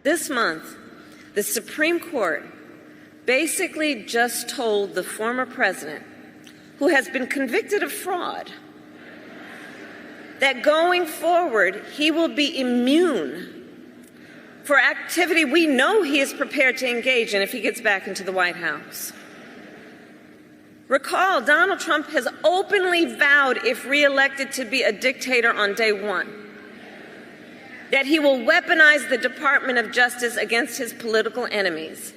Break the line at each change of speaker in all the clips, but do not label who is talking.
This month, the Supreme Court basically just told the former president, who has been convicted of fraud, that going forward, he will be immune for activity we know he is prepared to engage in if he gets back into the White House. Recall, Donald Trump has openly vowed, if reelected, to be a dictator on day one, that he will weaponize the Department of Justice against his political enemies,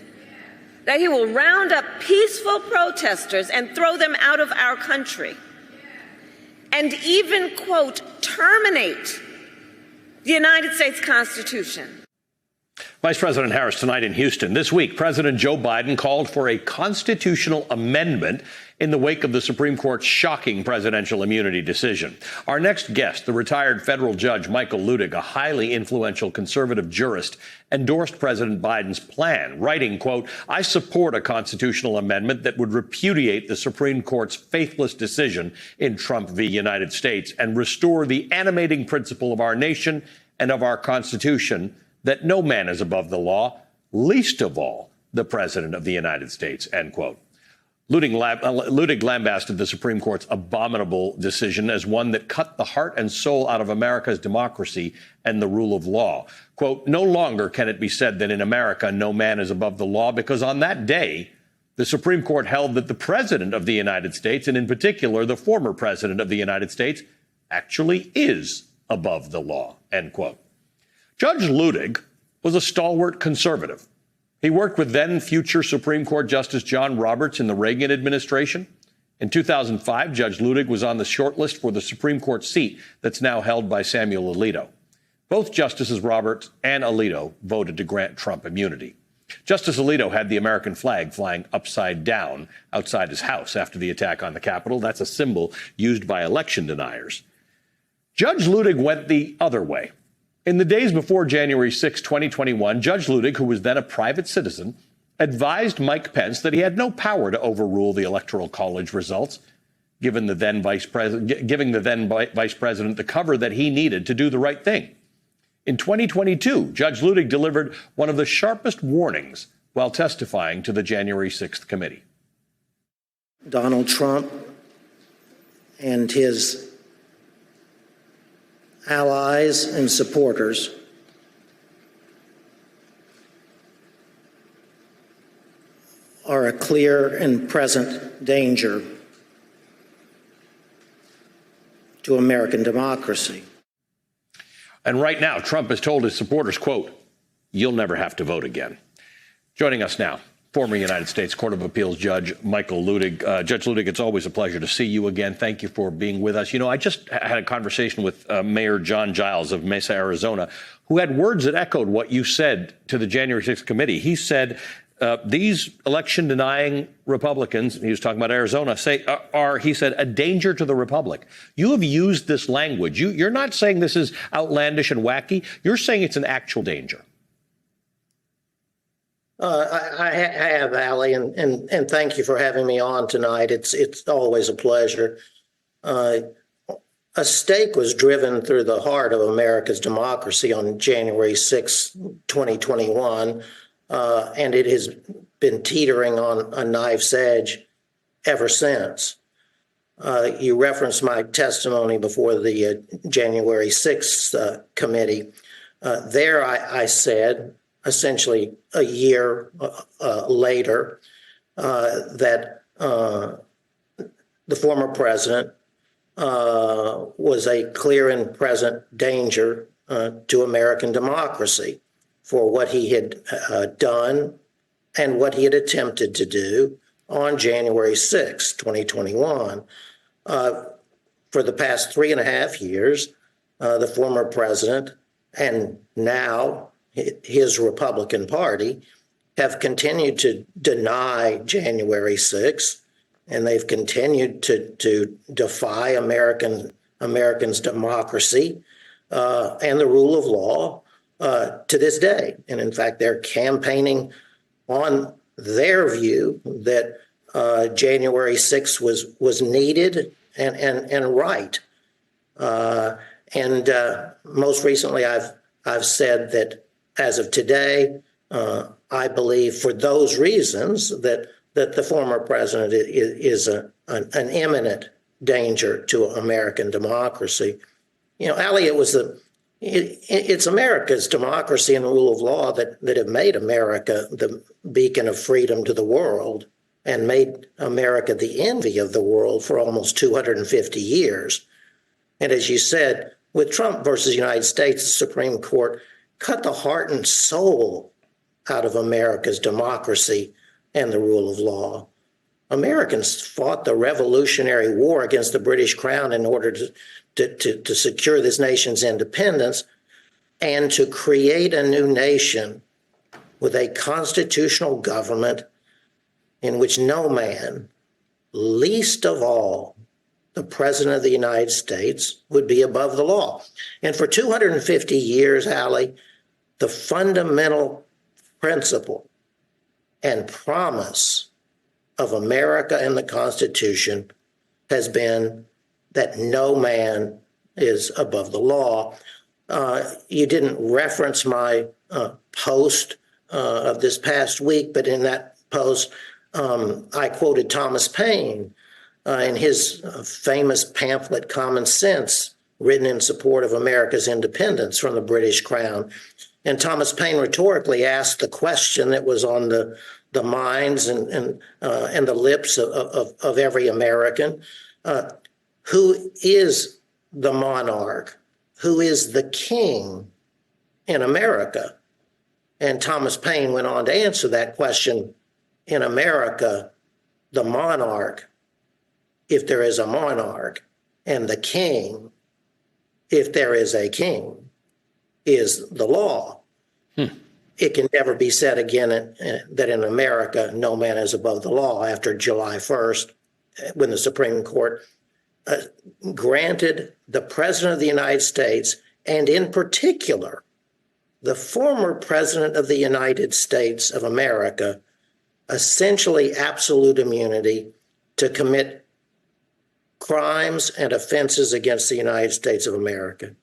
that he will round up peaceful protesters and throw them out of our country, and even, quote, terminate the United States Constitution.
Vice President Harris tonight in Houston. This week, President Joe Biden called for a constitutional amendment in the wake of the Supreme Court's shocking presidential immunity decision. Our next guest, the retired federal judge Michael Luttig, a highly influential conservative jurist, endorsed President Biden's plan, writing, quote, "I support a constitutional amendment that would repudiate the Supreme Court's faithless decision in Trump v. United States and restore the animating principle of our nation and of our Constitution that no man is above the law, least of all the President of the United States," end quote. Luttig lambasted the Supreme Court's abominable decision as one that cut the heart and soul out of America's democracy and the rule of law. Quote, "No longer can it be said that in America no man is above the law, because on that day, the Supreme Court held that the President of the United States, and in particular the former President of the United States, actually is above the law," end quote. Judge Luttig was a stalwart conservative. He worked with then-future Supreme Court Justice John Roberts in the Reagan administration. In 2005, Judge Luttig was on the shortlist for the Supreme Court seat that's now held by Samuel Alito. Both Justices Roberts and Alito voted to grant Trump immunity. Justice Alito had the American flag flying upside down outside his house after the attack on the Capitol. That's a symbol used by election deniers. Judge Luttig went the other way. In the days before January 6, 2021, Judge Luttig, who was then a private citizen, advised Mike Pence that he had no power to overrule the Electoral College results, giving the then Vice President the cover that he needed to do the right thing. In 2022, Judge Luttig delivered one of the sharpest warnings while testifying to the January 6th committee.
Donald Trump and his allies and supporters are a clear and present danger to American democracy.
And right now, Trump has told his supporters, quote, "You'll never have to vote again." Joining us now, former United States Court of Appeals Judge Michael Luttig. Judge Luttig, it's always a pleasure to see you again. Thank you for being with us. You know, I just had a conversation with Mayor John Giles of Mesa, Arizona, who had words that echoed what you said to the January 6th committee. He said these election-denying Republicans, he was talking about Arizona, are, he said, a danger to the Republic. You have used this language. You're not saying this is outlandish and wacky. You're saying it's an actual danger.
I have, Ali, and thank you for having me on tonight. It's always a pleasure. A stake was driven through the heart of America's democracy on January 6, 2021, and it has been teetering on a knife's edge ever since. You referenced my testimony before the January 6th committee. There I said, essentially a year later, that the former president was a clear and present danger to American democracy for what he had done and what he had attempted to do on January 6, 2021. For the past 3.5 years, the former president and now his Republican Party have continued to deny January 6th, and they've continued to defy Americans' democracy and the rule of law to this day. And in fact, they're campaigning on their view that January 6th was needed and right. And most recently, I've said that as of today, I believe for those reasons that the former president is an imminent danger to American democracy. You know, Ali, it's America's democracy and the rule of law that have made America the beacon of freedom to the world and made America the envy of the world for almost 250 years. And as you said, with Trump versus United States, the Supreme Court cut the heart and soul out of America's democracy and the rule of law. Americans fought the Revolutionary War against the British Crown in order to secure this nation's independence and to create a new nation with a constitutional government in which no man, least of all the President of the United States, would be above the law. And for 250 years, Ali, the fundamental principle and promise of America and the Constitution has been that no man is above the law. You didn't reference my post of this past week, but in that post, I quoted Thomas Paine in his famous pamphlet, Common Sense, written in support of America's independence from the British Crown. And Thomas Paine rhetorically asked the question that was on the minds and the lips of every American: who is the monarch? Who is the king in America? And Thomas Paine went on to answer that question: in America, the monarch, if there is a monarch, and the king, if there is a king, is the law. It can never be said again that in America, no man is above the law after July 1st, when the Supreme Court granted the President of the United States, and in particular, the former President of the United States of America, essentially absolute immunity to commit crimes and offenses against the United States of America.